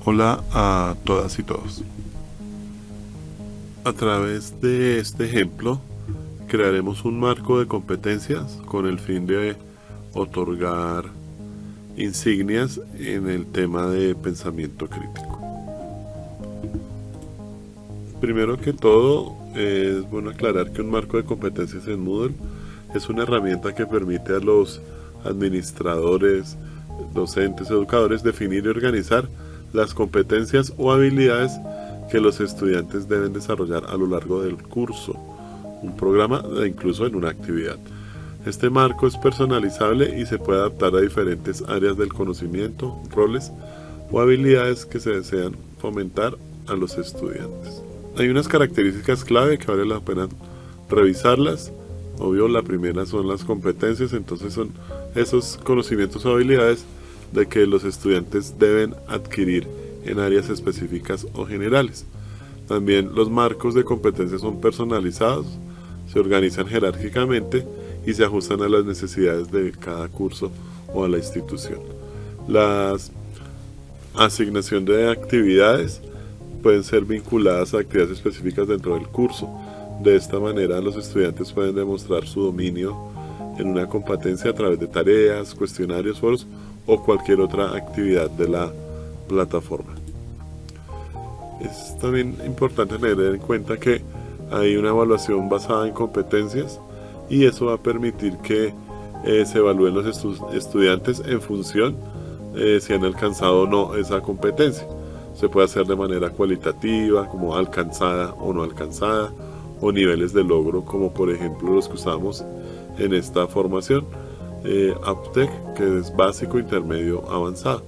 Hola a todas y todos. A través de este ejemplo crearemos un marco de competencias con el fin de otorgar insignias en el tema de pensamiento crítico. Primero que todo, es bueno aclarar que un marco de competencias en Moodle es una herramienta que permite a los administradores, docentes, educadores definir y organizar las competencias o habilidades que los estudiantes deben desarrollar a lo largo del curso, un programa e incluso en una actividad. Este marco es personalizable y se puede adaptar a diferentes áreas del conocimiento, roles o habilidades que se desean fomentar a los estudiantes. Hay unas características clave que vale la pena revisarlas. Obvio, la primera son las competencias, entonces son esos conocimientos o habilidades de que los estudiantes deben adquirir en áreas específicas o generales. También los marcos de competencias son personalizados, se organizan jerárquicamente y se ajustan a las necesidades de cada curso o a la institución. La asignación de actividades pueden ser vinculadas a actividades específicas dentro del curso. De esta manera los estudiantes pueden demostrar su dominio en una competencia a través de tareas, cuestionarios, foros o cualquier otra actividad de la plataforma. Es también importante tener en cuenta que hay una evaluación basada en competencias y eso va a permitir que se evalúen los estudiantes en función si han alcanzado o no esa competencia. Se puede hacer de manera cualitativa, como alcanzada o no alcanzada, o niveles de logro, como por ejemplo los que usamos en esta formación, APTEC, que es básico, intermedio, avanzado.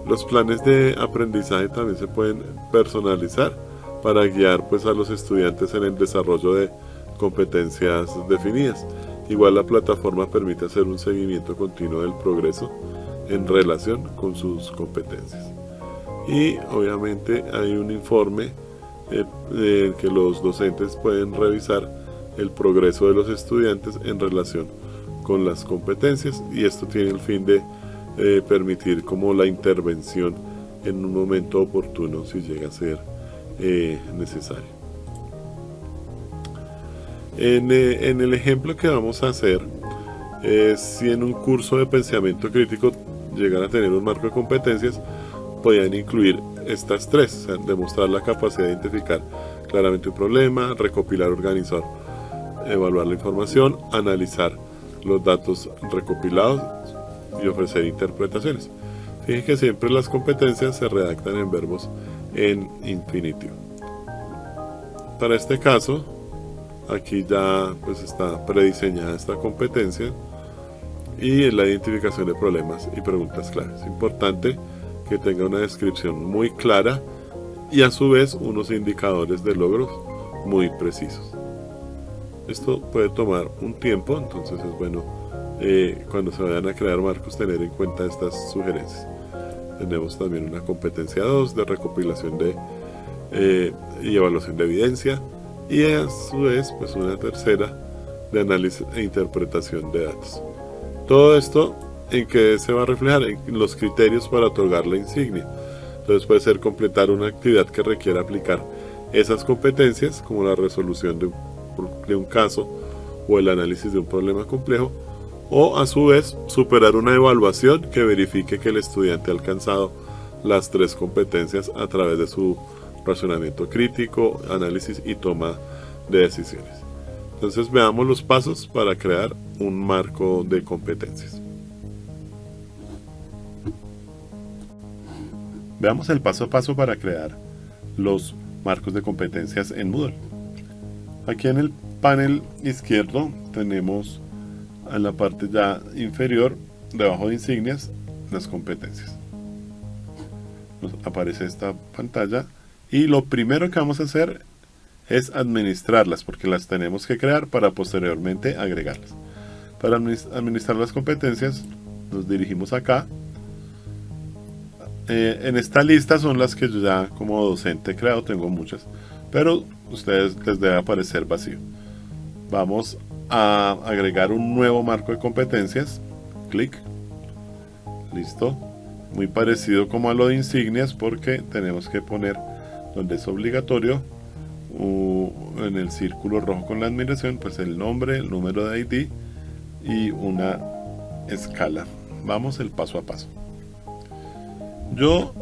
Los planes de aprendizaje también se pueden personalizar para guiar pues a los estudiantes en el desarrollo de competencias definidas. Igual la plataforma permite hacer un seguimiento continuo del progreso en relación con sus competencias. Y obviamente hay un informe que los docentes pueden revisar el progreso de los estudiantes en relación con las competencias, y esto tiene el fin de permitir como la intervención en un momento oportuno si llega a ser necesario. En el ejemplo que vamos a hacer, si en un curso de pensamiento crítico llegan a tener un marco de competencias, podrían incluir estas tres: o sea, demostrar la capacidad de identificar claramente un problema, recopilar, organizar, evaluar la información, analizar los datos recopilados y ofrecer interpretaciones. Fíjense que siempre las competencias se redactan en verbos en infinitivo. Para este caso, aquí ya pues está prediseñada esta competencia y la identificación de problemas y preguntas claves. Es importante que tenga una descripción muy clara y a su vez unos indicadores de logros muy precisos. Esto puede tomar un tiempo, entonces es bueno cuando se vayan a crear marcos tener en cuenta estas sugerencias. Tenemos también una competencia 2 de recopilación y evaluación de evidencia, y a su vez pues una tercera de análisis e interpretación de datos. Todo esto en que se va a reflejar en los criterios para otorgar la insignia. Entonces puede ser completar una actividad que requiera aplicar esas competencias, como la resolución de un caso o el análisis de un problema complejo, o a su vez superar una evaluación que verifique que el estudiante ha alcanzado las tres competencias a través de su razonamiento crítico, análisis y toma de decisiones. Entonces veamos los pasos para crear un marco de competencias. Veamos el paso a paso para crear los marcos de competencias en Moodle. Aquí en el panel izquierdo tenemos en la parte ya inferior, debajo de insignias, las competencias. Nos aparece esta pantalla y lo primero que vamos a hacer es administrarlas, porque las tenemos que crear para posteriormente agregarlas. Para administrar las competencias nos dirigimos acá. En esta lista son las que yo ya como docente he creado, tengo muchas, pero a ustedes les debe aparecer vacío. Vamos a agregar un nuevo marco de competencias, clic, listo. muy parecido como a lo de insignias, porque tenemos que poner donde es obligatorio en el círculo rojo con la admiración, pues el nombre, el número de ID y una escala. Vamos el paso a paso. Yo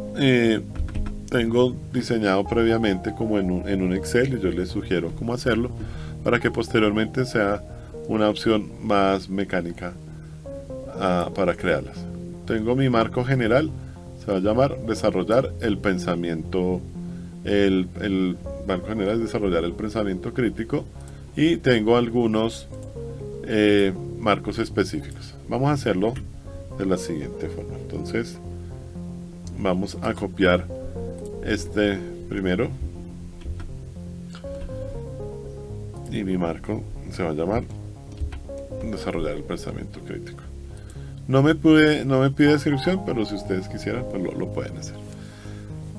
tengo diseñado previamente como en un Excel, y yo les sugiero cómo hacerlo para que posteriormente sea una opción más mecánica para crearlas. Tengo mi marco general, se va a llamar desarrollar el pensamiento. El marco general es desarrollar el pensamiento crítico, y tengo algunos marcos específicos. Vamos a hacerlo de la siguiente forma. Entonces vamos a copiar este primero, y mi marco se va a llamar desarrollar el pensamiento crítico. No me pide descripción, pero si ustedes quisieran, pues lo pueden hacer.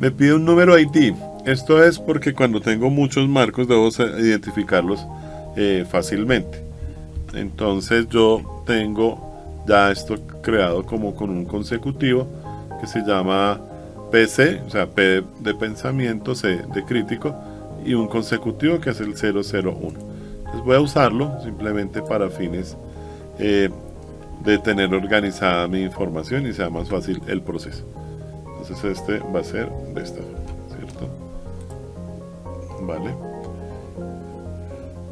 Me pide un número ID. Esto es porque cuando tengo muchos marcos debo identificarlos fácilmente. Entonces yo tengo ya esto creado como con un consecutivo que se llama PC, o sea, P de pensamiento, C de crítico, y un consecutivo que es el 001. Entonces voy a usarlo simplemente para fines de tener organizada mi información y sea más fácil el proceso. Entonces este va a ser de esta forma, ¿cierto? Vale.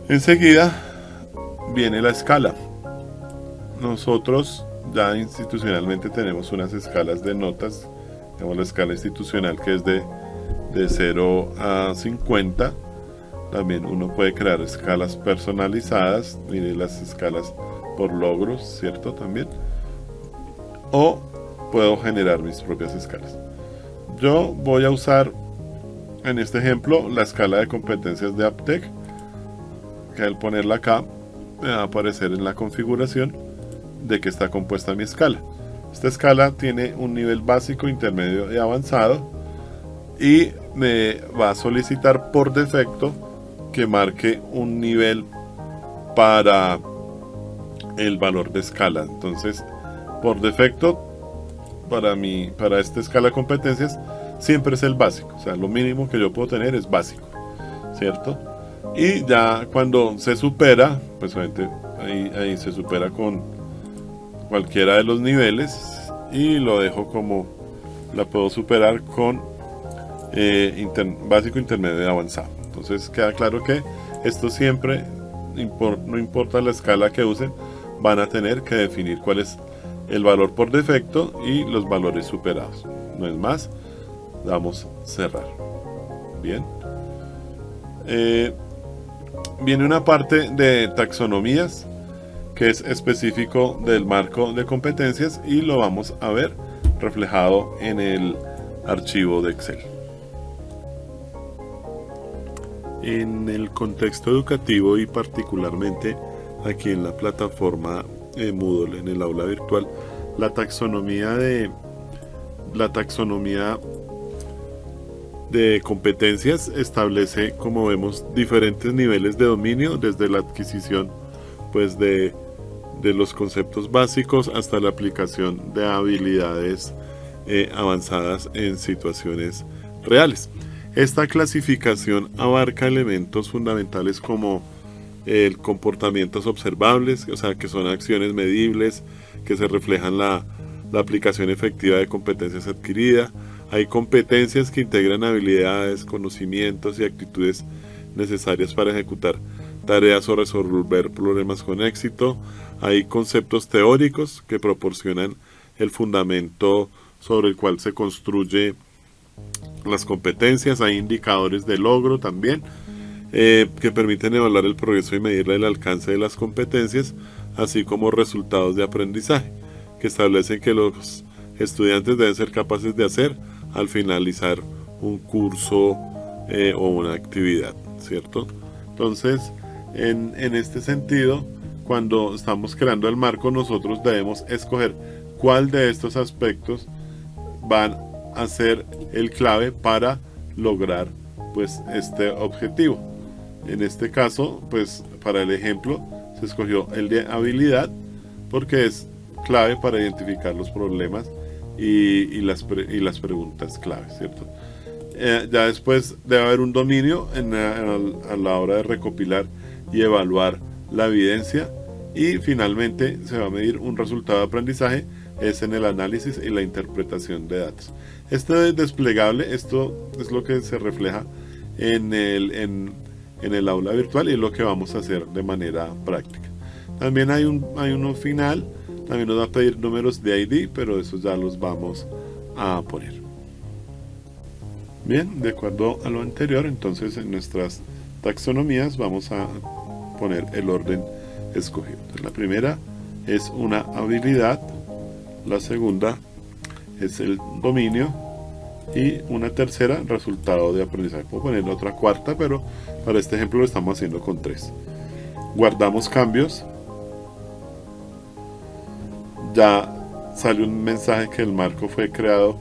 Enseguida viene la escala. Nosotros ya institucionalmente tenemos unas escalas de notas. Tenemos la escala institucional que es de 0 a 50. También uno puede crear escalas personalizadas. Mire las escalas por logros, ¿cierto? También. O puedo generar mis propias escalas. Yo voy a usar en este ejemplo la escala de competencias de Aptec, que al ponerla acá me va a aparecer en la configuración de que está compuesta mi escala. Esta escala tiene un nivel básico, intermedio y avanzado, y me va a solicitar por defecto que marque un nivel para el valor de escala. Entonces, por defecto, para esta escala de competencias siempre es el básico, o sea, lo mínimo que yo puedo tener es básico, ¿cierto? Y ya cuando se supera, pues obviamente ahí se supera con cualquiera de los niveles, y lo dejo como la puedo superar con básico, intermedio y avanzado. Entonces queda claro que esto siempre, no importa la escala que usen, van a tener que definir cuál es el valor por defecto y los valores superados. No es más, damos cerrar. Bien. Viene una parte de taxonomías que es específico del marco de competencias, y lo vamos a ver reflejado en el archivo de Excel. En el contexto educativo, y particularmente aquí en la plataforma Moodle, en el aula virtual, la taxonomía de competencias establece, como vemos, diferentes niveles de dominio, desde la adquisición pues de los conceptos básicos hasta la aplicación de habilidades avanzadas en situaciones reales. Esta clasificación abarca elementos fundamentales como comportamientos observables, o sea, que son acciones medibles que se reflejan la aplicación efectiva de competencias adquiridas. Hay competencias que integran habilidades, conocimientos y actitudes necesarias para ejecutar tareas o resolver problemas con éxito. Hay conceptos teóricos que proporcionan el fundamento sobre el cual se construye las competencias. Hay indicadores de logro también, que permiten evaluar el progreso y medir el alcance de las competencias, así como resultados de aprendizaje, que establecen que los estudiantes deben ser capaces de hacer al finalizar un curso o una actividad, ¿cierto? Entonces, en este sentido, cuando estamos creando el marco, nosotros debemos escoger cuál de estos aspectos van a ser el clave para lograr pues este objetivo. En este caso, pues para el ejemplo se escogió el de habilidad porque es clave para identificar los problemas y las preguntas clave, ¿cierto? Ya después debe haber un dominio a la hora de recopilar y evaluar la evidencia, y finalmente se va a medir un resultado de aprendizaje, es en el análisis y la interpretación de datos. Este desplegable, esto es lo que se refleja en el aula virtual y es lo que vamos a hacer de manera práctica. También hay uno final, también nos va a pedir números de ID, pero esos ya los vamos a poner. Bien, de acuerdo a lo anterior, entonces en nuestras taxonomías vamos a poner el orden escogido. Entonces, la primera es una habilidad, la segunda es el dominio y una tercera, resultado de aprendizaje. Puedo poner otra cuarta, pero para este ejemplo lo estamos haciendo con 3. Guardamos cambios. Ya sale un mensaje que el marco fue creado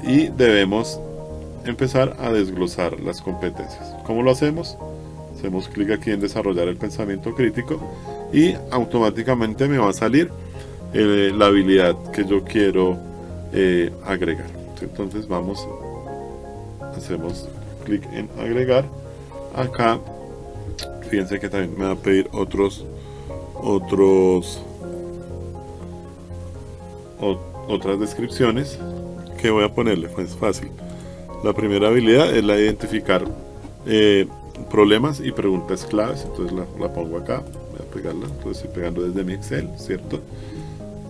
y debemos empezar a desglosar las competencias. ¿Cómo lo hacemos? Hacemos clic aquí en desarrollar el pensamiento crítico y automáticamente me va a salir la habilidad que yo quiero agregar. Entonces hacemos clic en agregar. Acá fíjense que también me va a pedir otras descripciones que voy a ponerle. Pues fácil. La primera habilidad es la de identificar problemas y preguntas claves. Entonces la pongo acá, voy a pegarla. Entonces estoy pegando desde mi Excel, ¿cierto?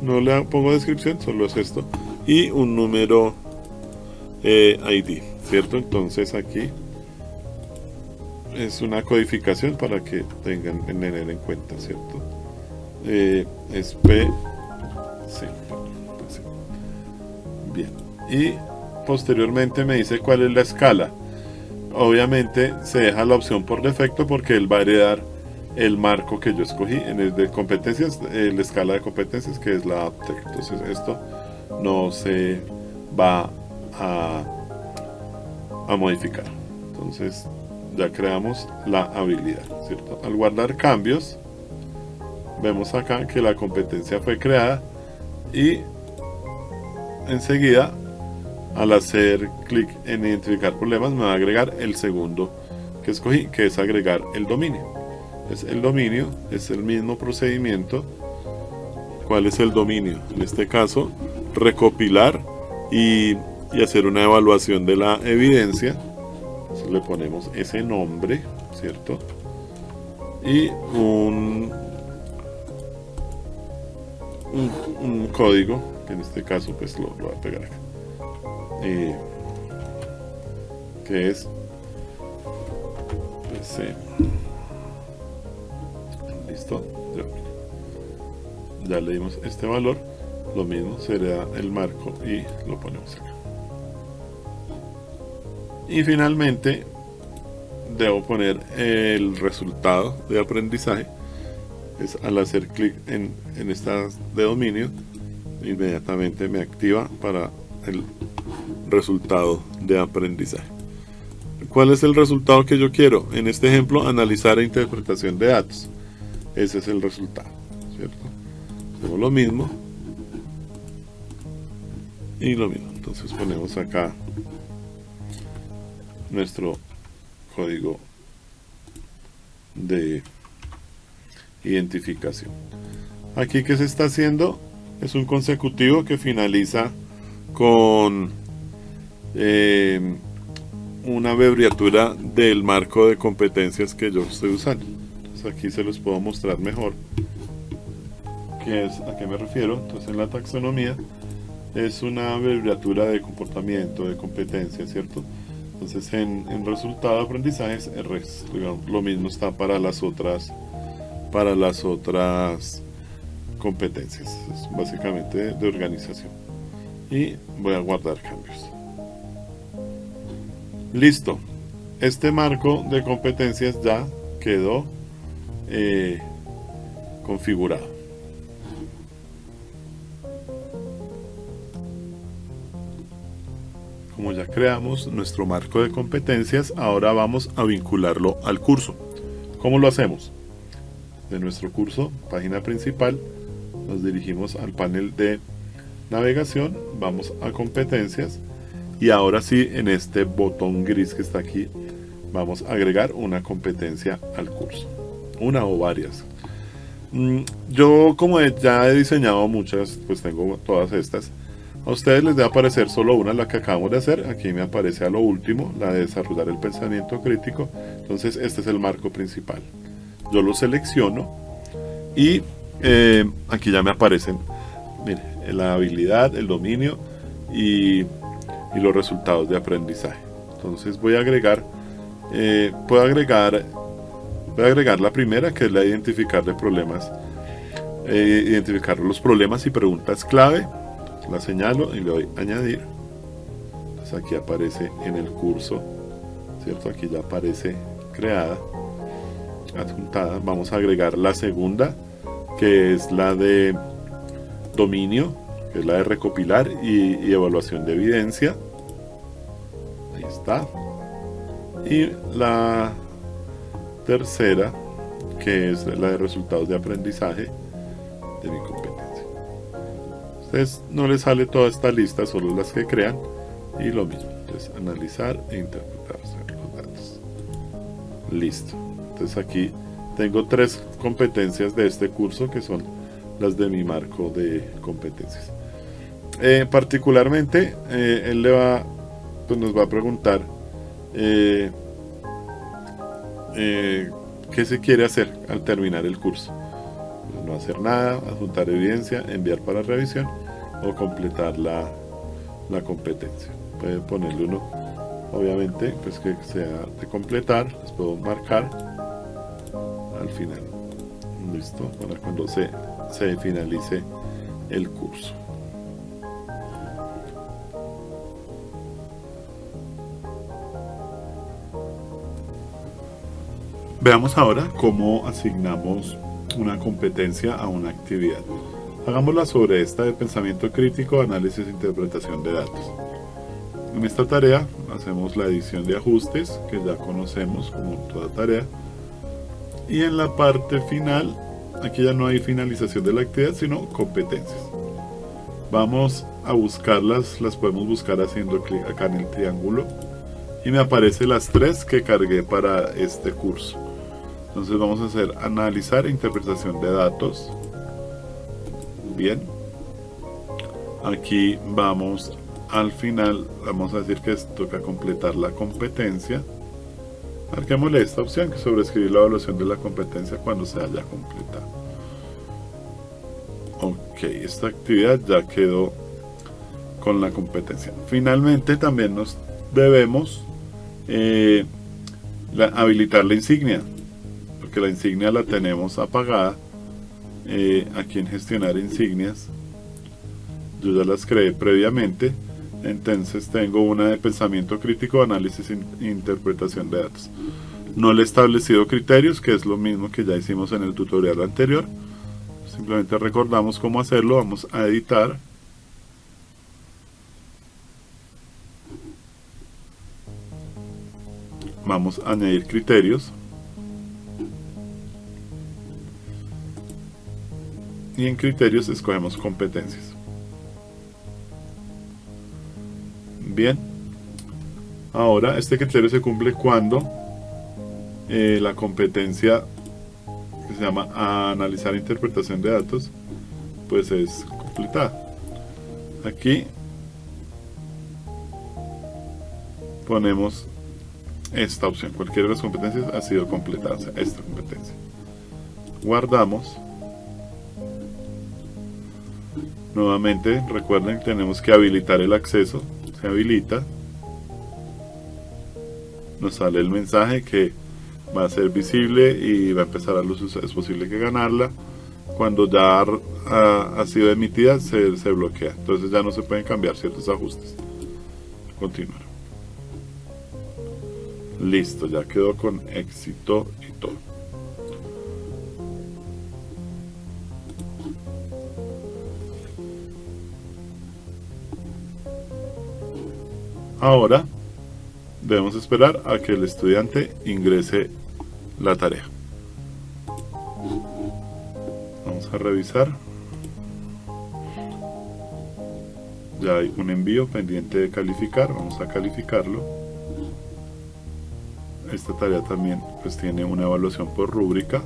No le pongo descripción, solo es esto y un número ID, ¿cierto? Entonces aquí es una codificación para que tengan tener en cuenta, ¿cierto? Es P, sí. Bien, y posteriormente me dice cuál es la escala. Obviamente se deja la opción por defecto porque él va a heredar el marco que yo escogí en el de competencias, la escala de competencias, que es la APTEC. Entonces esto no se va a modificar. Entonces ya creamos la habilidad, ¿cierto? Al guardar cambios vemos acá que la competencia fue creada y enseguida, al hacer clic en identificar problemas, me va a agregar el segundo que escogí, que es agregar el dominio. El dominio es el mismo procedimiento. ¿Cuál es el dominio? En este caso, recopilar y hacer una evaluación de la evidencia. Entonces le ponemos ese nombre, ¿cierto? Y un código, que en este caso pues lo voy a pegar acá, que es ese. Listo, ya le dimos este valor. Lo mismo será el marco y lo ponemos acá. Y finalmente debo poner el resultado de aprendizaje. Es al hacer clic en esta de dominio, inmediatamente me activa para el resultado de aprendizaje. ¿Cuál es el resultado que yo quiero? En este ejemplo, analizar e interpretación de datos. Ese es el resultado, ¿cierto? Hacemos lo mismo y lo mismo. Entonces ponemos acá nuestro código de identificación. Aquí, ¿qué se está haciendo? Es un consecutivo que finaliza con una abreviatura del marco de competencias que yo estoy usando. Entonces aquí se los puedo mostrar mejor qué es, a qué me refiero. Entonces en la taxonomía es una abreviatura de comportamiento, de competencia, ¿cierto? Entonces en resultado de aprendizajes, digamos, lo mismo está para las otras competencias. Es básicamente de organización. Y voy a guardar cambios. Listo. Este marco de competencias ya quedó configurado. Como ya creamos nuestro marco de competencias, ahora vamos a vincularlo al curso. ¿Cómo lo hacemos? De nuestro curso, página principal, nos dirigimos al panel de navegación, vamos a competencias y ahora sí, en este botón gris que está aquí, vamos a agregar una competencia al curso, una o varias. Yo, como ya he diseñado muchas, pues tengo todas estas. A ustedes les debe aparecer solo una, la que acabamos de hacer. Aquí me aparece a lo último, la de desarrollar el pensamiento crítico. Entonces este es el marco principal. Yo lo selecciono y aquí ya me aparecen, mire, la habilidad, el dominio y los resultados de aprendizaje. Entonces voy a agregar, voy a agregar la primera, que es la de identificar de problemas, identificar los problemas y preguntas clave. La señalo y le doy añadir. Entonces aquí aparece en el curso, ¿cierto? Aquí ya aparece creada, adjuntada. Vamos a agregar la segunda, que es la de dominio, que es la de recopilar y evaluación de evidencia. Ahí está. Y la tercera, que es la de resultados de aprendizaje de mi competencia. A ustedes no les sale toda esta lista, solo las que crean, y lo mismo. Entonces, analizar e interpretar los datos. Listo. Entonces aquí tengo 3 competencias de este curso, que son las de mi marco de competencias. Particularmente, él nos va a preguntar qué se quiere hacer al terminar el curso. Pues no hacer nada, adjuntar evidencia, enviar para revisión o completar la competencia. Puede ponerle uno, obviamente, pues que sea de completar. Les puedo marcar al final. Listo, para cuando se finalice el curso. Veamos ahora cómo asignamos una competencia a una actividad. Hagámosla sobre esta de pensamiento crítico, análisis e interpretación de datos. En esta tarea hacemos la edición de ajustes, que ya conocemos como toda tarea. Y en la parte final, aquí ya no hay finalización de la actividad, sino competencias. Vamos a buscarlas, las podemos buscar haciendo clic acá en el triángulo. Y me aparecen las 3 que cargué para este curso. Entonces vamos a hacer analizar e interpretación de datos. Bien. Aquí vamos al final, vamos a decir que toca completar la competencia. Marquémosle esta opción, que es sobreescribir la evaluación de la competencia cuando se haya completado. Ok, esta actividad ya quedó con la competencia. Finalmente también nos debemos habilitar la insignia, porque la insignia la tenemos apagada aquí en gestionar insignias. Yo ya las creé previamente. Entonces tengo una de pensamiento crítico, análisis e interpretación de datos. No le he establecido criterios, que es lo mismo que ya hicimos en el tutorial anterior. Simplemente recordamos cómo hacerlo. Vamos a editar. Vamos a añadir criterios. Y en criterios escogemos competencias. Bien. Ahora este criterio se cumple cuando la competencia que se llama analizar interpretación de datos pues es completada. Aquí ponemos esta opción, cualquiera de las competencias ha sido completada, o sea, esta competencia. Guardamos. Nuevamente recuerden que tenemos que habilitar el acceso. Se habilita. Nos sale el mensaje que va a ser visible y va a empezar a luz. Es posible que ganarla. Cuando ya ha sido emitida se bloquea. Entonces ya no se pueden cambiar ciertos ajustes. Continuar. Listo, ya quedó con éxito y todo. Ahora debemos esperar a que el estudiante ingrese la tarea. Vamos a revisar. Ya hay un envío pendiente de calificar, vamos a calificarlo. Esta tarea también pues tiene una evaluación por rúbrica.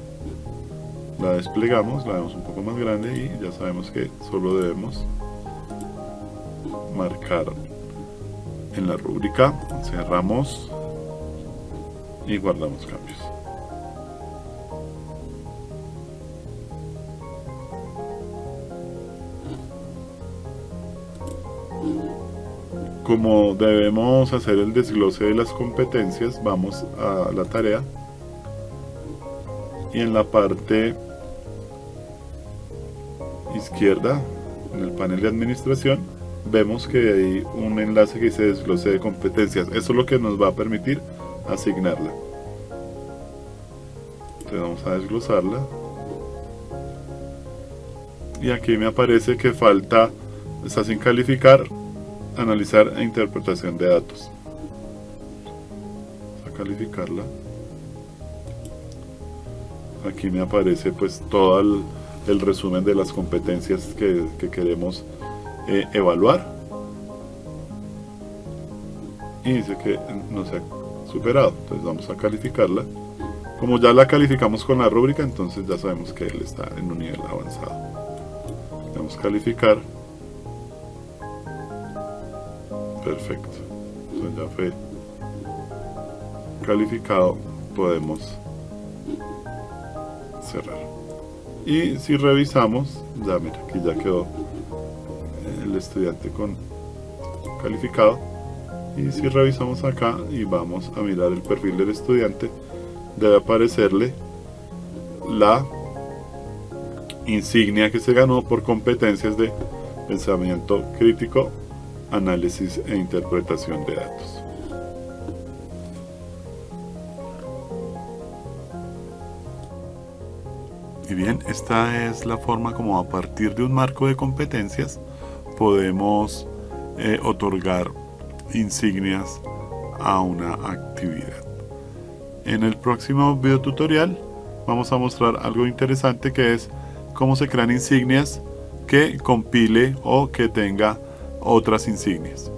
La desplegamos, la vemos un poco más grande y ya sabemos que solo debemos marcar en la rúbrica, cerramos y guardamos cambios. Como debemos hacer el desglose de las competencias, vamos a la tarea y en la parte izquierda, en el panel de administración, vemos que hay un enlace que dice desglose de competencias. Eso es lo que nos va a permitir asignarla. Entonces vamos a desglosarla. Y aquí me aparece que falta, está sin calificar, analizar e interpretación de datos. Vamos a calificarla. Aquí me aparece pues todo el resumen de las competencias que queremos evaluar. Y dice que no se ha superado. Entonces vamos a calificarla. Como ya la calificamos con la rúbrica, entonces ya sabemos que él está en un nivel avanzado. Vamos a calificar. Perfecto. Entonces ya fue calificado. Podemos cerrar. Y si revisamos, ya mira, aquí ya quedó el estudiante con calificado. Y si revisamos acá y vamos a mirar el perfil del estudiante, debe aparecerle la insignia que se ganó por competencias de pensamiento crítico, análisis e interpretación de datos. Y bien, esta es la forma como a partir de un marco de competencias podemos otorgar insignias a una actividad. En el próximo video tutorial vamos a mostrar algo interesante, que es cómo se crean insignias que compile o que tenga otras insignias.